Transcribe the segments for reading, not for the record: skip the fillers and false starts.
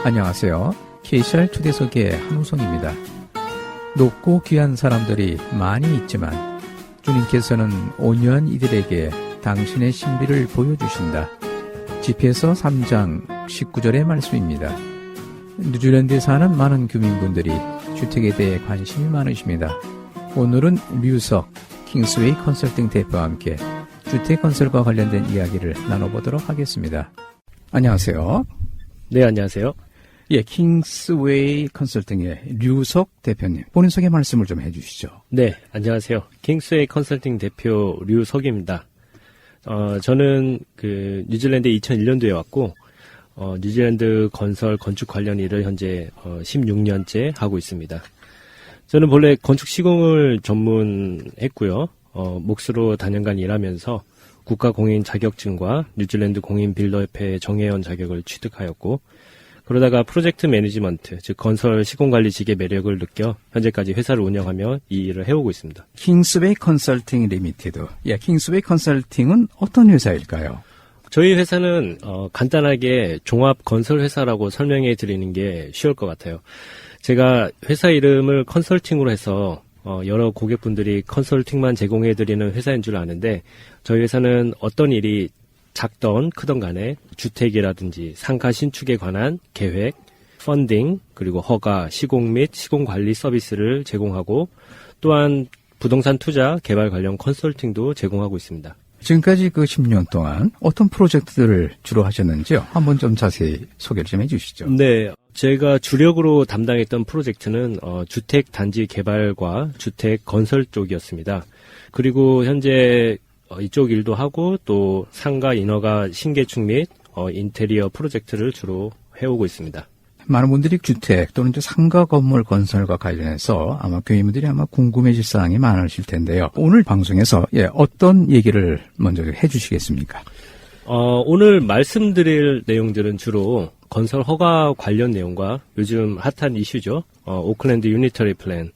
안녕하세요. KCR 초대석의 한우성입니다. 높고 귀한 사람들이 많이 있지만 주님께서는 온유한 이들에게 당신의 신비를 보여주신다. 집에서 3장 19절의 말씀입니다. 뉴질랜드에 사는 많은 교민분들이 주택에 대해 관심이 많으십니다. 오늘은 류석 킹스웨이 컨설팅 대표와 함께 주택 건설과 관련된 이야기를 나눠보도록 하겠습니다. 안녕하세요. 네, 안녕하세요. 예, 킹스웨이 컨설팅의 류석 대표님, 본인 소개 말씀을 좀 해주시죠. 네, 안녕하세요. 킹스웨이 컨설팅 대표 류석입니다. 저는 뉴질랜드에 2001년도에 왔고, 뉴질랜드 건축 관련 일을 현재 16년째 하고 있습니다. 저는 본래 건축 시공을 전문했고요. 몫으로 다년간 일하면서 국가공인 자격증과 뉴질랜드 공인빌더협회 정회원 자격을 취득하였고, 그러다가 프로젝트 매니지먼트, 즉 건설 시공관리직의 매력을 느껴 현재까지 회사를 운영하며 이 일을 해오고 있습니다. 킹스웨이 컨설팅 리미티드. 예, 킹스웨이 컨설팅은 어떤 회사일까요? 저희 회사는 간단하게 종합 건설 회사라고 설명해 드리는 게 쉬울 것 같아요. 제가 회사 이름을 컨설팅으로 해서 여러 고객분들이 컨설팅만 제공해 드리는 회사인 줄 아는데, 저희 회사는 어떤 일이 작던 크던 간에 주택이라든지 상가 신축에 관한 계획, 펀딩, 그리고 허가, 시공 및 시공관리 서비스를 제공하고, 또한 부동산 투자, 개발 관련 컨설팅도 제공하고 있습니다. 지금까지 10년 동안 어떤 프로젝트들을 주로 하셨는지요? 한번 좀 자세히 소개를 좀 해주시죠. 네, 제가 주력으로 담당했던 프로젝트는 주택 단지 개발과 주택 건설 쪽이었습니다. 그리고 현재 이쪽 일도 하고, 또 상가 인허가 신개축 및 인테리어 프로젝트를 주로 해오고 있습니다. 많은 분들이 주택 또는 상가 건물 건설과 관련해서 아마 교인분들이 궁금해질 사항이 많으실 텐데요. 오늘 방송에서 어떤 얘기를 먼저 해주시겠습니까? 오늘 말씀드릴 내용들은 주로 건설 허가 관련 내용과 요즘 핫한 이슈죠. 오클랜드 유니터리 플랜,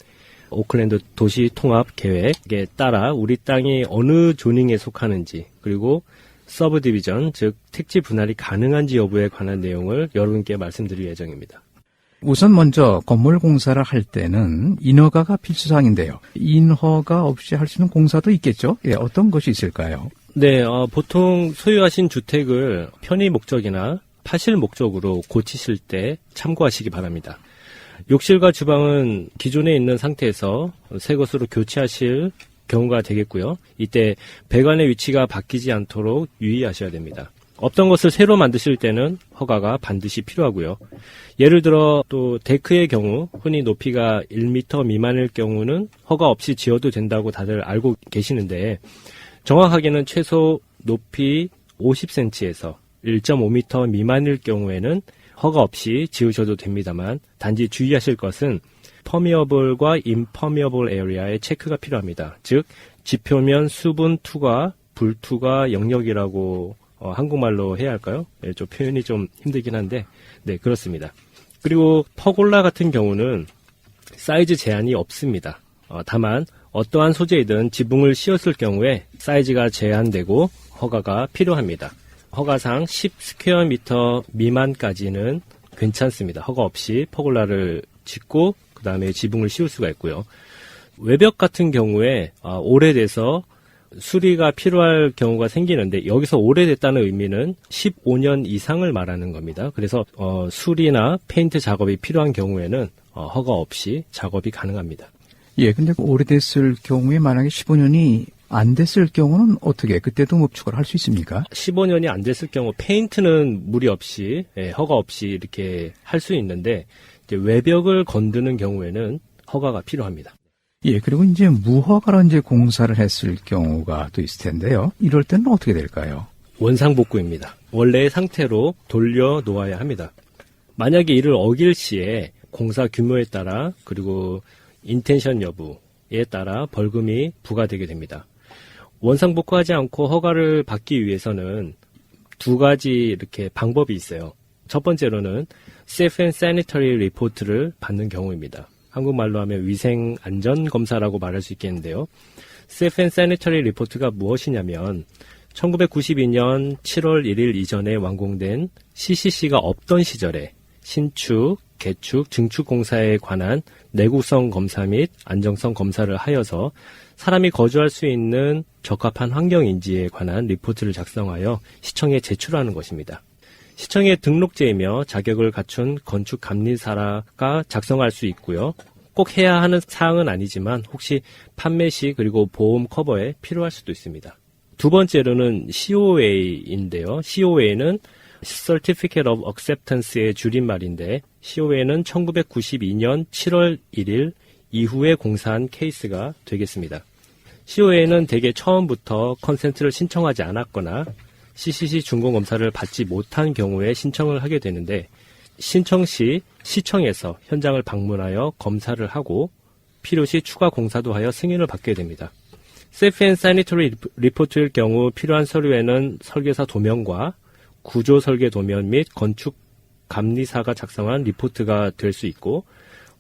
오클랜드 도시 통합 계획에 따라 우리 땅이 어느 조닝에 속하는지, 그리고 서브 디비전, 즉 택지 분할이 가능한지 여부에 관한 내용을 여러분께 말씀드릴 예정입니다. 우선 먼저 건물 공사를 할 때는 인허가가 필수사항인데요. 인허가 없이 할 수 있는 공사도 있겠죠? 예, 어떤 것이 있을까요? 네, 보통 소유하신 주택을 편의 목적이나 파실 목적으로 고치실 때 참고하시기 바랍니다. 욕실과 주방은 기존에 있는 상태에서 새 것으로 교체하실 경우가 되겠고요. 이때 배관의 위치가 바뀌지 않도록 유의하셔야 됩니다. 없던 것을 새로 만드실 때는 허가가 반드시 필요하고요. 예를 들어 또 데크의 경우 흔히 높이가 1m 미만일 경우는 허가 없이 지어도 된다고 다들 알고 계시는데, 정확하게는 최소 높이 50cm에서 1.5m 미만일 경우에는 허가 없이 지으셔도 됩니다만, 단지 주의하실 것은 퍼미어블과 임퍼미어블 에리아의 체크가 필요합니다. 즉 지표면 수분 투과, 불 투과 영역이라고 한국말로 해야 할까요? 네, 좀 표현이 좀 힘들긴 한데, 네, 그렇습니다. 그리고 퍼골라 같은 경우는 사이즈 제한이 없습니다. 다만 어떠한 소재이든 지붕을 씌웠을 경우에 사이즈가 제한되고 허가가 필요합니다. 허가상 10 스퀘어미터 미만까지는 괜찮습니다. 허가 없이 퍼골라를 짓고 그 다음에 지붕을 씌울 수가 있고요. 외벽 같은 경우에 오래돼서 수리가 필요할 경우가 생기는데, 여기서 오래됐다는 의미는 15년 이상을 말하는 겁니다. 그래서 수리나 페인트 작업이 필요한 경우에는 허가 없이 작업이 가능합니다. 예, 근데 오래됐을 경우에 만약에 15년이 안 됐을 경우는 어떻게, 그때도 묵축을 할 수 있습니까? 15년이 안 됐을 경우 페인트는 무리 없이, 허가 없이 이렇게 할 수 있는데, 이제 외벽을 건드는 경우에는 허가가 필요합니다. 예, 그리고 이제 무허가로 공사를 했을 경우가 또 있을 텐데요. 이럴 때는 어떻게 될까요? 원상복구입니다. 원래의 상태로 돌려 놓아야 합니다. 만약에 이를 어길 시에 공사 규모에 따라, 그리고 인텐션 여부에 따라 벌금이 부과되게 됩니다. 원상복구하지 않고 허가를 받기 위해서는 두 가지 이렇게 방법이 있어요. 첫 번째로는 Safe and Sanitary Report를 받는 경우입니다. 한국말로 하면 위생안전검사라고 말할 수 있겠는데요. Safe and Sanitary Report가 무엇이냐면 1992년 7월 1일 이전에 완공된 CCC가 없던 시절에 신축, 개축, 증축 공사에 관한 내구성 검사 및 안정성 검사를 하여서 사람이 거주할 수 있는 적합한 환경인지에 관한 리포트를 작성하여 시청에 제출하는 것입니다. 시청의 등록제이며 자격을 갖춘 건축감리사가 작성할 수 있고요. 꼭 해야 하는 사항은 아니지만 혹시 판매 시 그리고 보험 커버에 필요할 수도 있습니다. 두 번째로는 COA인데요. COA는 Certificate of Acceptance의 줄임말인데 COA는 1992년 7월 1일 이후에 공사한 케이스가 되겠습니다. COA는 대개 처음부터 컨센트를 신청하지 않았거나 CCC 준공검사를 받지 못한 경우에 신청을 하게 되는데 신청 시 시청에서 현장을 방문하여 검사를 하고 필요시 추가 공사도 하여 승인을 받게 됩니다. Safe and Sanitary 리포트일 경우 필요한 서류에는 설계사 도면과 구조 설계 도면 및 건축 감리사가 작성한 리포트가 될 수 있고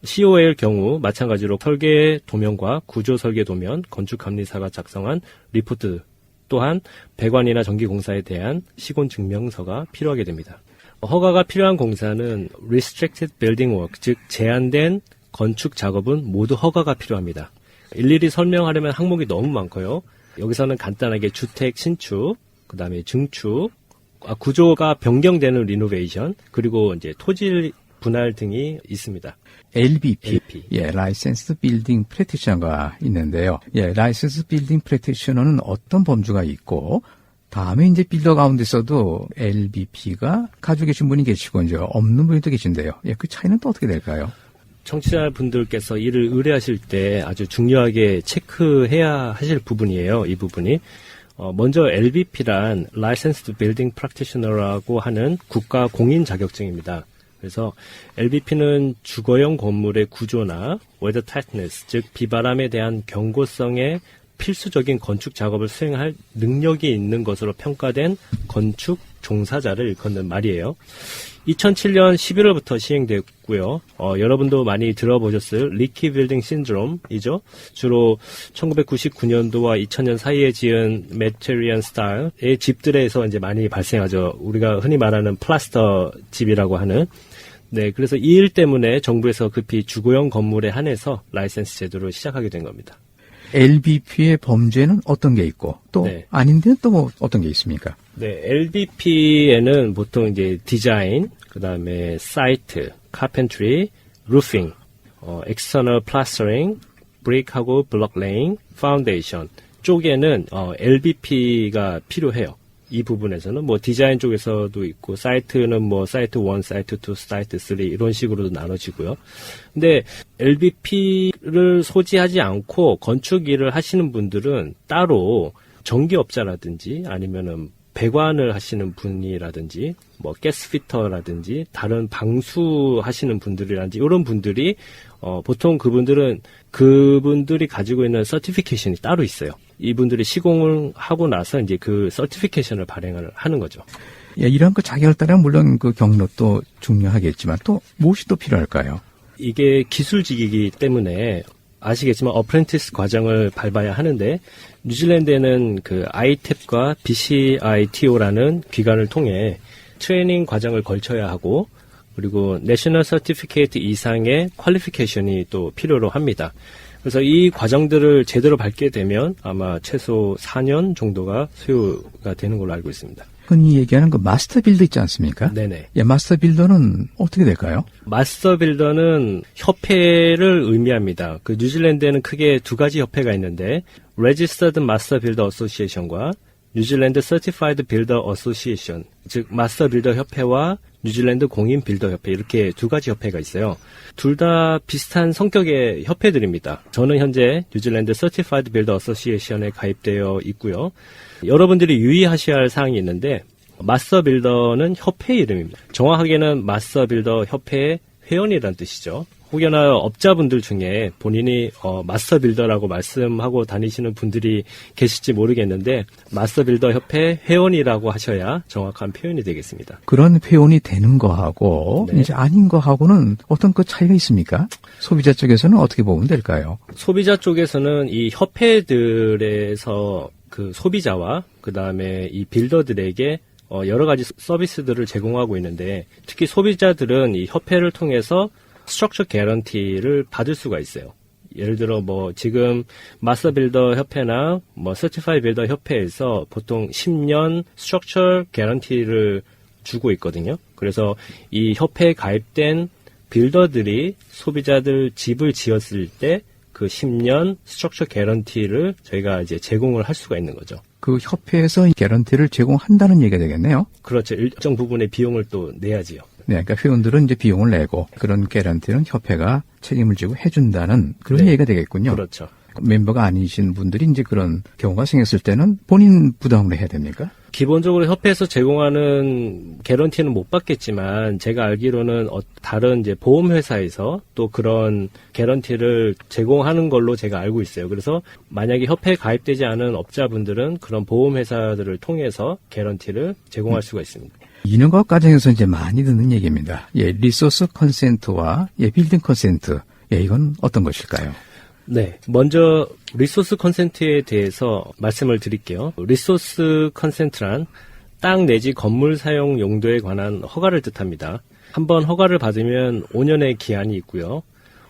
COA일 경우 마찬가지로 설계 도면과 구조 설계 도면, 건축 감리사가 작성한 리포트 또한 배관이나 전기 공사에 대한 시공 증명서가 필요하게 됩니다. 허가가 필요한 공사는 Restricted Building Work, 즉 제한된 건축 작업은 모두 허가가 필요합니다. 일일이 설명하려면 항목이 너무 많고요. 여기서는 간단하게 주택 신축, 그 다음에 증축, 구조가 변경되는 리노베이션, 그리고 이제 토지 분할 등이 있습니다. LBP, 예, Licensed Building Practitioner가 있는데요. 예, Licensed Building Practitioner는 어떤 범주가 있고, 다음에 이제 빌더 가운데서도 LBP가 가지고 계신 분이 계시고, 이제 없는 분이 또 계신데요. 예, 그 차이는 또 어떻게 될까요? 청취자분들께서 이를 의뢰하실 때 아주 중요하게 체크해야 하실 부분이에요. 이 부분이. 먼저 LBP란 Licensed Building Practitioner라고 하는 국가 공인 자격증입니다. 그래서 LBP는 주거용 건물의 구조나 weather tightness, 즉 비바람에 대한 경고성에 필수적인 건축 작업을 수행할 능력이 있는 것으로 평가된 건축 종사자를 일컫는 말이에요. 2007년 11월부터 시행됐고요. 여러분도 많이 들어보셨을 리키 빌딩 신드롬이죠. 주로 1999년도와 2000년 사이에 지은 메테리언 스타일의 집들에서 이제 많이 발생하죠. 우리가 흔히 말하는 플라스터 집이라고 하는. 네, 그래서 이 일 때문에 정부에서 급히 주거용 건물에 한해서 라이센스 제도를 시작하게 된 겁니다. LBP의 범죄는 어떤 게 있고 또 네. 아닌데는 또 뭐 어떤 게 있습니까? 네, LBP에는 보통 이제 디자인, 그 다음에 사이트, 카펜트리, 루핑, external plastering, 브릭하고 블록 레잉, 파운데이션 쪽에는 LBP가 필요해요. 이 부분에서는 뭐 디자인 쪽에서도 있고 사이트는 뭐 사이트 1, 사이트 2, 사이트 3 이런 식으로도 나눠지고요. 근데 LBP를 소지하지 않고 건축 일을 하시는 분들은 따로 전기업자라든지 아니면은 배관을 하시는 분이라든지 뭐 가스피터라든지 다른 방수하시는 분들이라든지 이런 분들이 보통 그분들이 가지고 있는 서티피케이션이 따로 있어요. 이분들이 시공을 하고 나서 이제 그 서티피케이션을 발행을 하는 거죠. 예, 이런 그 자격을 따르면 물론 그 경력도 중요하겠지만 또 무엇이 또 필요할까요? 이게 기술직이기 때문에 아시겠지만 어프렌티스 과정을 밟아야 하는데 뉴질랜드에는 그 ITEP과 BCITO라는 기관을 통해 트레이닝 과정을 걸쳐야 하고 그리고 내셔널 서티피케이트 이상의 퀄리피케이션이 또 필요로 합니다. 그래서 이 과정들을 제대로 밟게 되면 아마 최소 4년 정도가 소요가 되는 걸로 알고 있습니다. 흔히 얘기하는 그 마스터 빌더 있지 않습니까? 네네. 예, 마스터 빌더는 어떻게 될까요? 마스터 빌더는 협회를 의미합니다. 그 뉴질랜드에는 크게 두 가지 협회가 있는데 Registered Master Builder Association과 뉴질랜드 Certified Builder Association, 즉 마스터 빌더 협회와 뉴질랜드 공인 빌더 협회 이렇게 두 가지 협회가 있어요. 둘 다 비슷한 성격의 협회들입니다. 저는 현재 뉴질랜드 Certified Builder Association에 가입되어 있고요. 여러분들이 유의하셔야 할 사항이 있는데 마스터 빌더는 협회 이름입니다. 정확하게는 마스터 빌더 협회의 회원이라는 뜻이죠. 혹여나 업자분들 중에 본인이 마스터 빌더라고 말씀하고 다니시는 분들이 계실지 모르겠는데 마스터 빌더 협회 회원이라고 하셔야 정확한 표현이 되겠습니다. 그런 회원이 되는 거하고 네. 이제 아닌 거하고는 어떤 그 차이가 있습니까? 소비자 쪽에서는 어떻게 보면 될까요? 소비자 쪽에서는 이 협회들에서 그 소비자와 그 다음에 이 빌더들에게 여러 가지 서비스들을 제공하고 있는데 특히 소비자들은 이 협회를 통해서 스트럭처 개런티를 받을 수가 있어요. 예를 들어 뭐 지금 마스터 빌더 협회나 뭐 서티파이 빌더 협회에서 보통 10년 스트럭처 개런티를 주고 있거든요. 그래서 이 협회에 가입된 빌더들이 소비자들 집을 지었을 때 그 10년 스트럭처 개런티를 저희가 이제 제공을 할 수가 있는 거죠. 그 협회에서 개런티를 제공한다는 얘기가 되겠네요. 그렇죠. 일정 부분의 비용을 또 내야지요. 네, 그러니까 회원들은 이제 비용을 내고 그런 개런티는 협회가 책임을 지고 해준다는 그런 네. 얘기가 되겠군요. 그렇죠. 멤버가 아니신 분들이 이제 그런 경우가 생겼을 때는 본인 부담으로 해야 됩니까? 기본적으로 협회에서 제공하는 개런티는 못 받겠지만 제가 알기로는 다른 이제 보험회사에서 또 그런 개런티를 제공하는 걸로 제가 알고 있어요. 그래서 만약에 협회에 가입되지 않은 업자분들은 그런 보험회사들을 통해서 개런티를 제공할 수가 있습니다. 인형과학 과정에서 이제 많이 듣는 얘기입니다. 예, 리소스 컨센트와 빌딩 컨센트. 예, 이건 어떤 것일까요? 네. 먼저 리소스 컨센트에 대해서 말씀을 드릴게요. 리소스 컨센트란 땅 내지 건물 사용 용도에 관한 허가를 뜻합니다. 한번 허가를 받으면 5년의 기한이 있고요.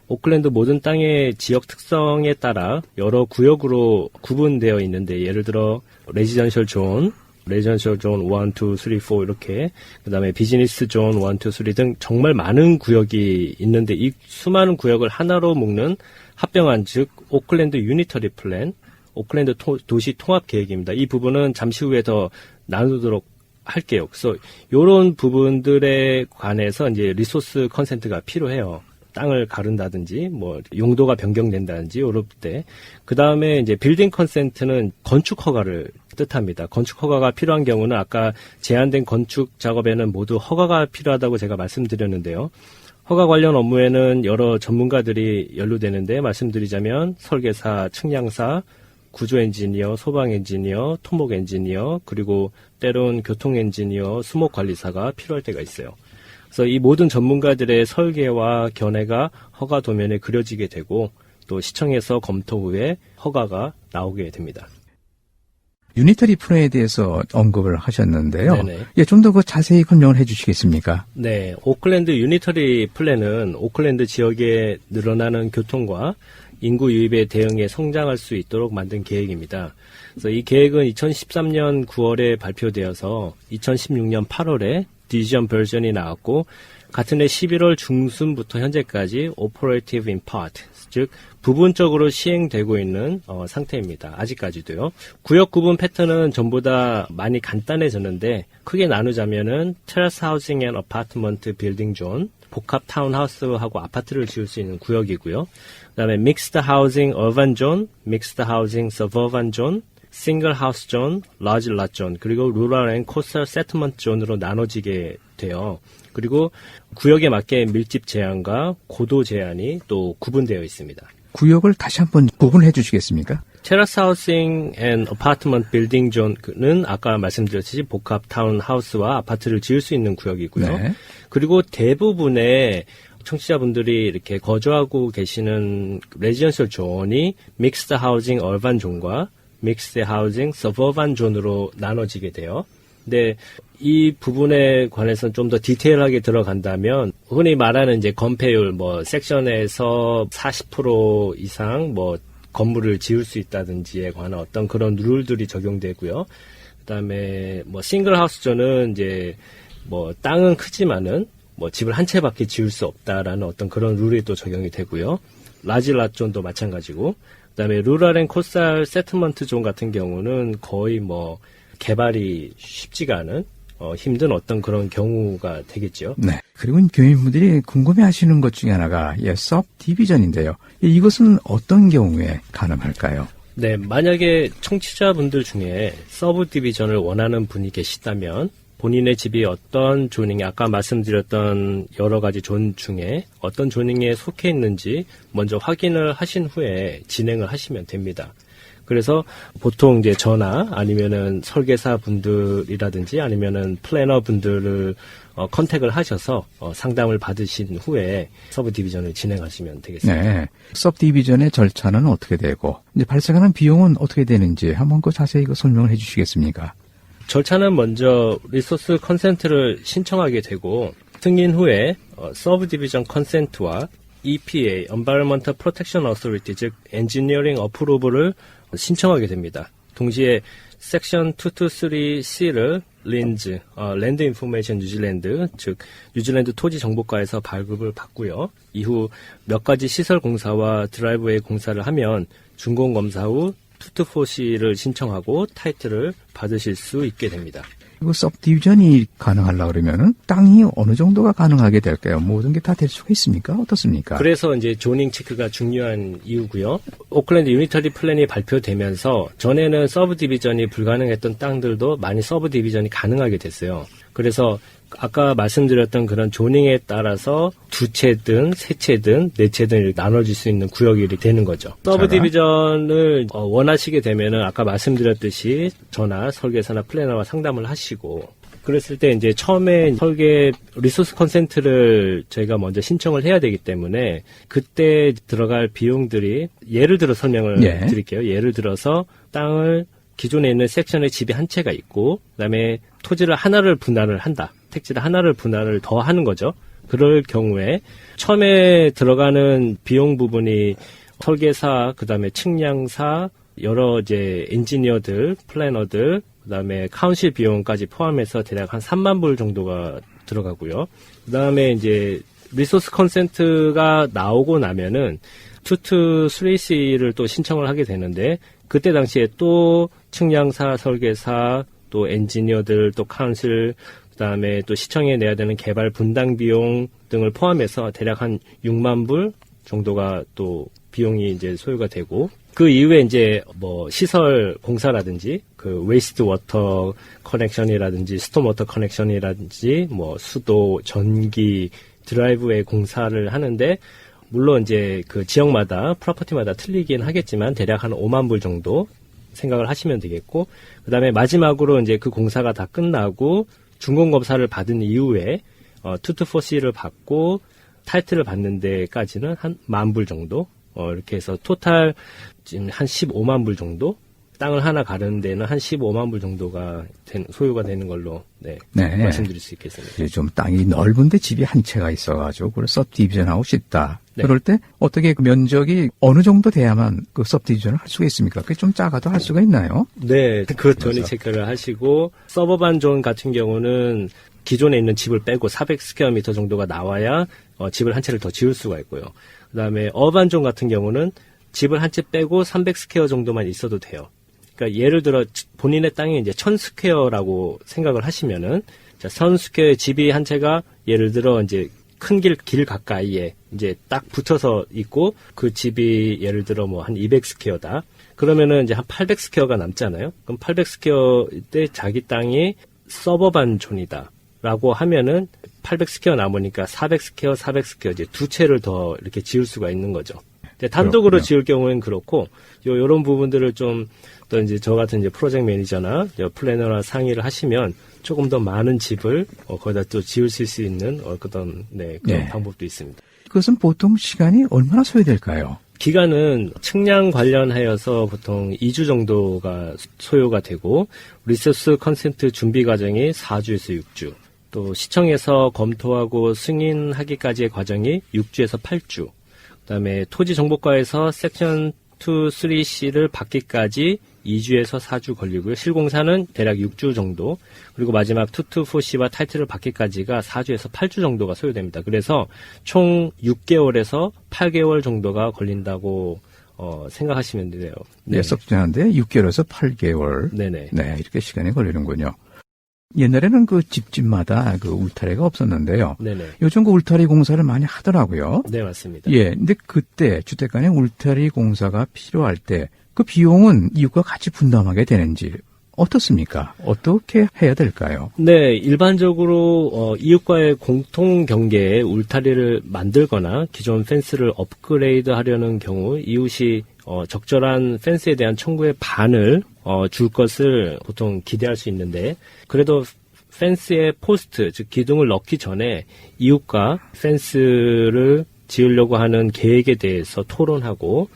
오클랜드 모든 땅의 지역 특성에 따라 여러 구역으로 구분되어 있는데 예를 들어 레지던셜 존 1, 2, 3, 4 이렇게 그다음에 비즈니스 존 1, 2, 3 등 정말 많은 구역이 있는데 이 수많은 구역을 하나로 묶는 합병안 즉 오클랜드 유니터리 플랜, 오클랜드 도시 통합 계획입니다. 이 부분은 잠시 후에 더 나누도록 할게요. 그래서 이런 부분들에 관해서 이제 리소스 컨센트가 필요해요. 땅을 가른다든지 뭐 용도가 변경된다든지 이럴 때 그다음에 이제 빌딩 컨센트는 건축 허가를 뜻합니다. 건축 허가가 필요한 경우는 아까 제한된 건축 작업에는 모두 허가가 필요하다고 제가 말씀드렸는데요. 허가 관련 업무에는 여러 전문가들이 연루되는데 말씀드리자면 설계사, 측량사, 구조 엔지니어, 소방 엔지니어, 토목 엔지니어, 그리고 때론 교통 엔지니어, 수목 관리사가 필요할 때가 있어요. 그래서 이 모든 전문가들의 설계와 견해가 허가 도면에 그려지게 되고 또 시청에서 검토 후에 허가가 나오게 됩니다. 유니터리 플랜에 대해서 언급을 하셨는데요. 네네. 예, 좀 더 그 자세히 설명을 해 주시겠습니까? 네, 오클랜드 유니터리 플랜은 오클랜드 지역에 늘어나는 교통과 인구 유입에 대응해 성장할 수 있도록 만든 계획입니다. 그래서 이 계획은 2013년 9월에 발표되어서 2016년 8월에 디지전 버전이 나왔고 같은 해 11월 중순부터 현재까지 Operative in Part, 즉 부분적으로 시행되고 있는 상태입니다. 아직까지도요. 구역 구분 패턴은 전보다 많이 간단해졌는데 크게 나누자면은 테라스 하우싱 앤 어파트먼트 빌딩 존, 복합 타운하우스하고 아파트를 지을 수 있는 구역이고요. 그다음에 믹스드 하우싱 어반 존, 믹스드 하우싱 서버반 존, 싱글 하우스 존, 라지 랏 존, 그리고 루럴 앤 코스탈 세트먼트 존으로 나눠지게 돼요. 그리고 구역에 맞게 밀집 제한과 고도 제한이 또 구분되어 있습니다. 구역을 다시 한번 구분해 주시겠습니까? 테라스 하우싱 앤 어파트먼트 빌딩 존은 아까 말씀드렸듯이 복합 타운하우스와 아파트를 지을 수 있는 구역이고요. 네. 그리고 대부분의 청취자분들이 이렇게 거주하고 계시는 레지던셜 존이 믹스드 하우징 얼반 존과 믹스드 하우징 서버반 존으로 나눠지게 돼요. 근데 이 부분에 관해서는 좀 더 디테일하게 들어간다면 흔히 말하는 이제 건폐율 뭐 섹션에서 40% 이상 뭐 건물을 지을 수 있다든지에 관한 어떤 그런 룰들이 적용되고요. 그다음에 뭐 싱글 하우스 존은 이제 뭐 땅은 크지만은 뭐 집을 한 채밖에 지을 수 없다라는 어떤 그런 룰이 또 적용이 되고요. 라지 랏 존도 마찬가지고. 그다음에 루럴 앤 코스탈 세트먼트 존 같은 경우는 거의 뭐 개발이 쉽지가 않은 힘든 어떤 그런 경우가 되겠죠. 네. 그리고 교민분들이 궁금해하시는 것 중에 하나가 서브 디비전인데요. 이것은 어떤 경우에 가능할까요? 네, 만약에 청취자분들 중에 서브 디비전을 원하는 분이 계시다면 본인의 집이 어떤 조닝에 아까 말씀드렸던 여러 가지 존 중에 어떤 조닝에 속해 있는지 먼저 확인을 하신 후에 진행을 하시면 됩니다. 그래서 보통 이제 저나 아니면은 설계사 분들이라든지 아니면은 플래너 분들을 컨택을 하셔서 상담을 받으신 후에 서브 디비전을 진행하시면 되겠습니다. 네. 서브 디비전의 절차는 어떻게 되고 이제 발생하는 비용은 어떻게 되는지 한번 그 자세히 설명을 해 주시겠습니까? 절차는 먼저 리소스 컨센트를 신청하게 되고 승인 후에 서브 디비전 컨센트와 EPA, Environmental Protection Authority, 즉 엔지니어링 어프로브를 신청하게 됩니다. 동시에 섹션 223C를 린즈, 랜드 인포메이션 뉴질랜드, 즉 뉴질랜드 토지 정보과에서 발급을 받고요. 이후 몇 가지 시설 공사와 드라이브웨이 공사를 하면 준공 검사 후 224C를 신청하고 타이틀을 받으실 수 있게 됩니다. 그리고 서브디비전이 가능하려고 그러면은 땅이 어느 정도가 가능하게 될까요? 모든 게 다 될 수가 있습니까? 어떻습니까? 그래서 이제 조닝 체크가 중요한 이유고요. 오클랜드 유니터리 플랜이 발표되면서 전에는 서브 디비전이 불가능했던 땅들도 많이 서브 디비전이 가능하게 됐어요. 그래서 아까 말씀드렸던 그런 조닝에 따라서 두 채든 세 채든 네 채든 이렇게 나눠질 수 있는 구역이 되는 거죠. 서브 디비전을 원하시게 되면은 아까 말씀드렸듯이 저나 설계사나 플래너와 상담을 하시고 그랬을 때 이제 처음에 설계 리소스 컨센트를 저희가 먼저 신청을 해야 되기 때문에 그때 들어갈 비용들이 예를 들어 설명을 드릴게요. 예를 들어서 땅을 기존에 있는 섹션에 집이 한 채가 있고 그다음에 토지를 하나를 분할을 한다. 택지를 하나를 분할을 더 하는 거죠. 그럴 경우에 처음에 들어가는 비용 부분이 설계사, 그다음에 측량사, 여러 이제 엔지니어들, 플래너들, 그다음에 카운실 비용까지 포함해서 대략 한 3만 불 정도가 들어가고요. 그다음에 이제 리소스 컨센트가 나오고 나면은 223C를 또 신청을 하게 되는데 그때 당시에 또 측량사, 설계사, 또 엔지니어들, 또 카운슬, 그다음에 또 시청에 내야 되는 개발 분당 비용 등을 포함해서 대략 한 6만 불 정도가 또 비용이 이제 소요가 되고 그 이후에 이제 뭐 시설 공사라든지 그 웨이스트 워터 커넥션이라든지 스톰 워터 커넥션이라든지 뭐 수도, 전기, 드라이브웨이 공사를 하는데 물론 이제 그 지역마다 프로퍼티마다 틀리긴 하겠지만 대략 한 5만 불 정도 생각을 하시면 되겠고 그다음에 마지막으로 이제 그 공사가 다 끝나고 준공 검사를 받은 이후에 224C를 받고 타이틀을 받는 데까지는 한 10,000불 정도 이렇게 해서 토탈 지금 한 15만 불 정도 땅을 하나 가르는 데는 한 15만 불 정도가 소요가 되는 걸로 말씀드릴 수 있겠습니다. 좀 땅이 넓은데 집이 한 채가 있어가지고 그걸 서브디비전하고 싶다. 네. 그럴 때 어떻게 그 면적이 어느 정도 돼야만 그 서브디비전을 할 수가 있습니까? 그게 좀 작아도 할 수가 있나요? 네, 그 조닝 체크를 하시고 서버반 존 같은 경우는 기존에 있는 집을 빼고 400스퀘어미터 정도가 나와야 집을 한 채를 더 지을 수가 있고요. 그다음에 어반 존 같은 경우는 집을 한 채 빼고 300스퀘어 정도만 있어도 돼요. 그러니까 예를 들어 본인의 땅이 이제 1000스퀘어라고 생각을 하시면은 자, 1000스퀘어의 집이 한 채가 예를 들어 이제 큰 길 가까이에 이제 딱 붙어서 있고 그 집이 예를 들어 뭐 한 200스퀘어다. 그러면은 이제 한 800스퀘어가 남잖아요. 그럼 800스퀘어 때 자기 땅이 서버반 존이다. 라고 하면은 800스퀘어 남으니까 400스퀘어, 400스퀘어 이제 두 채를 더 이렇게 지을 수가 있는 거죠. 단독으로 그렇군요. 지을 경우에는 그렇고 요런 부분들을 좀 또 이제 저 같은 이제 프로젝트 매니저나 플래너나 상의를 하시면 조금 더 많은 집을 거기다 또 지을 수 있는 그런 그런 방법도 있습니다. 그것은 보통 시간이 얼마나 소요될까요? 기간은 측량 관련하여서 보통 2주 정도가 소요가 되고 리소스 컨센트 준비 과정이 4주에서 6주 또 시청에서 검토하고 승인하기까지의 과정이 6주에서 8주 그다음에 토지정보과에서 섹션 2,3C를 받기까지 2주에서 4주 걸리고요. 실공사는 대략 6주 정도 그리고 마지막 224C와 타이틀을 받기까지가 4주에서 8주 정도가 소요됩니다. 그래서 총 6개월에서 8개월 정도가 걸린다고 생각하시면 돼요. 네, 서브디비전하는데 6개월에서 8개월. 네네. 네, 이렇게 시간이 걸리는군요. 옛날에는 그 집집마다 그 울타리가 없었는데요. 네네. 요즘 그 울타리 공사를 많이 하더라고요. 네, 맞습니다. 예, 근데 그때 주택 간의 울타리 공사가 필요할 때 그 비용은 이웃과 같이 분담하게 되는지 어떻습니까? 어떻게 해야 될까요? 네, 일반적으로 이웃과의 공통 경계에 울타리를 만들거나 기존 펜스를 업그레이드 하려는 경우 이웃이 적절한 펜스에 대한 청구의 반을 줄 것을 보통 기대할 수 있는데 그래도 펜스에 포스트, 즉 기둥을 넣기 전에 이웃과 펜스를 지으려고 하는 계획에 대해서 토론하고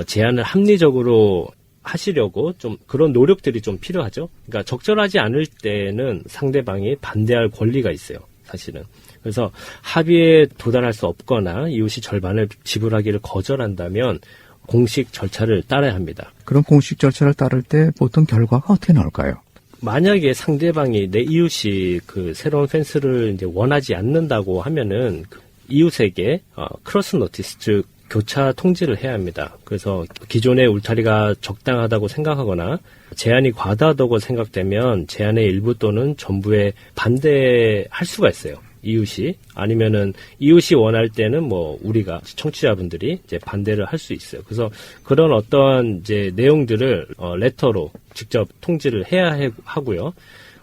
제안을 합리적으로 하시려고 좀 그런 노력들이 좀 필요하죠. 그러니까 적절하지 않을 때는 상대방이 반대할 권리가 있어요. 사실은. 그래서 합의에 도달할 수 없거나 이웃이 절반을 지불하기를 거절한다면 공식 절차를 따라야 합니다. 그럼 공식 절차를 따를 때 보통 결과가 어떻게 나올까요? 만약에 상대방이 내 이웃이 그 새로운 펜스를 이제 원하지 않는다고 하면은 그 이웃에게 크로스 노티스, 즉 교차 통지를 해야 합니다. 그래서 기존의 울타리가 적당하다고 생각하거나 제한이 과다하다고 생각되면 제한의 일부 또는 전부에 반대할 수가 있어요. 이웃이. 아니면은 이웃이 원할 때는 뭐 우리가 청취자분들이 이제 반대를 할 수 있어요. 그래서 그런 어떠한 이제 내용들을 레터로 직접 통지를 해야 하고요.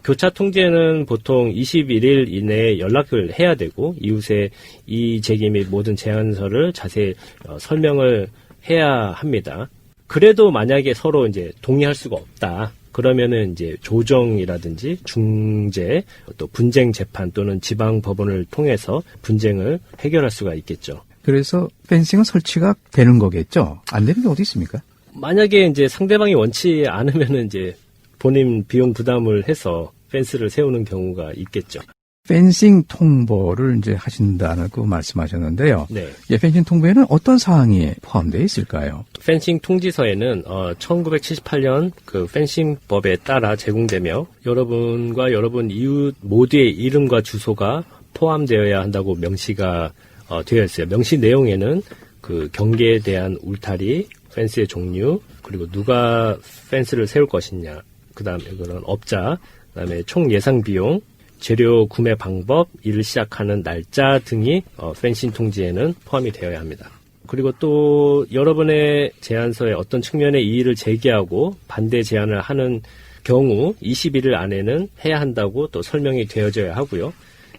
교차 통지에는 보통 21일 이내에 연락을 해야 되고 이웃의 이의 제기 및 모든 제안서를 자세히 설명을 해야 합니다. 그래도 만약에 서로 이제 동의할 수가 없다. 그러면은 이제 조정이라든지 중재, 또 분쟁 재판 또는 지방 법원을 통해서 분쟁을 해결할 수가 있겠죠. 그래서 펜싱은 설치가 되는 거겠죠? 안 되는 게 어디 있습니까? 만약에 이제 상대방이 원치 않으면은 이제 본인 비용 부담을 해서 펜스를 세우는 경우가 있겠죠. 펜싱 통보를 이제 하신다는 그 말씀하셨는데요. 네. 예, 펜싱 통보에는 어떤 사항이 포함되어 있을까요? 펜싱 통지서에는 1978년 그 펜싱법에 따라 제공되며 여러분과 여러분 이웃 모두의 이름과 주소가 포함되어야 한다고 명시가 되어 있어요. 명시 내용에는 그 경계에 대한 울타리, 펜스의 종류, 그리고 누가 펜스를 세울 것이냐, 그다음에 그런 업자, 그다음에 총 예상 비용, 재료 구매 방법, 일을 시작하는 날짜 등이 펜싱 통지에는 포함이 되어야 합니다. 그리고 또 여러분의 제안서에 어떤 측면의 이의를 제기하고 반대 제안을 하는 경우 21일 안에는 해야 한다고 또 설명이 되어져야 하고요.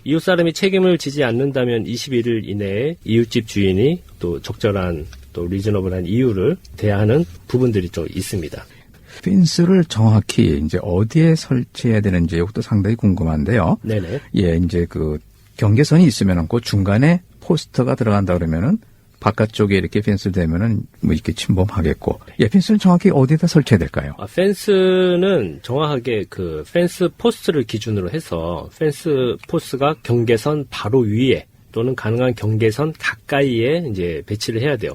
이웃 사람이 책임을 지지 않는다면 21일 이내에 이웃집 주인이 또 적절한 또 리즈너블한 이유를 대하는 부분들이 좀 있습니다. 펜스를 정확히 이제 어디에 설치해야 되는지 이것도 상당히 궁금한데요. 네네. 예, 이제 그 경계선이 있으면은 그 중간에 포스터가 들어간다 그러면은 바깥쪽에 이렇게 펜스 되면은 뭐 이렇게 침범하겠고. 예, 펜스를 정확히 어디에다 설치해야 될까요? 펜스는 정확하게 그 펜스 포스트를 기준으로 해서 펜스 포스트가 경계선 바로 위에 또는 가능한 경계선 가까이에 이제 배치를 해야 돼요.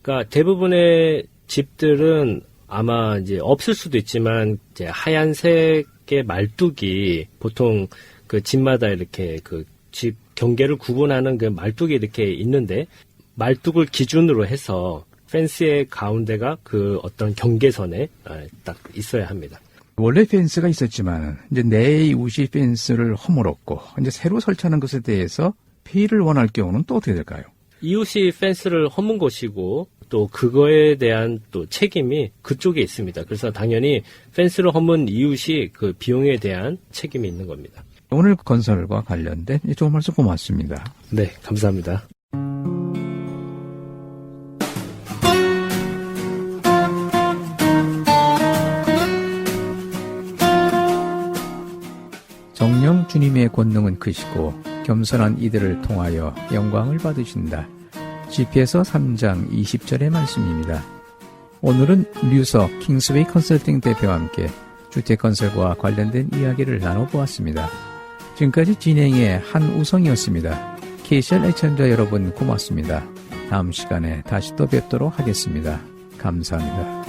그러니까 대부분의 집들은 아마 이제 없을 수도 있지만 이제 하얀색의 말뚝이 보통 그 집마다 이렇게 그 집 경계를 구분하는 그 말뚝이 이렇게 있는데 말뚝을 기준으로 해서 펜스의 가운데가 그 어떤 경계선에 딱 있어야 합니다. 원래 펜스가 있었지만 이제 내 이웃이 펜스를 허물었고 이제 새로 설치하는 것에 대해서 피해를 원할 경우는 또 어떻게 될까요? 이웃이 펜스를 허문 것이고 또 그거에 대한 또 책임이 그쪽에 있습니다. 그래서 당연히 펜스를 허문 이웃이 그 비용에 대한 책임이 있는 겁니다. 오늘 건설과 관련된 좋은 말씀 고맙습니다. 네, 감사합니다. 정령 주님의 권능은 크시고 겸손한 이들을 통하여 영광을 받으신다. GP에서 3장 20절의 말씀입니다. 오늘은 류석 킹스웨이 컨설팅 대표와 함께 주택건설과 관련된 이야기를 나눠보았습니다. 지금까지 진행의 한우성이었습니다. KCL 애청자 여러분 고맙습니다. 다음 시간에 다시 또 뵙도록 하겠습니다. 감사합니다.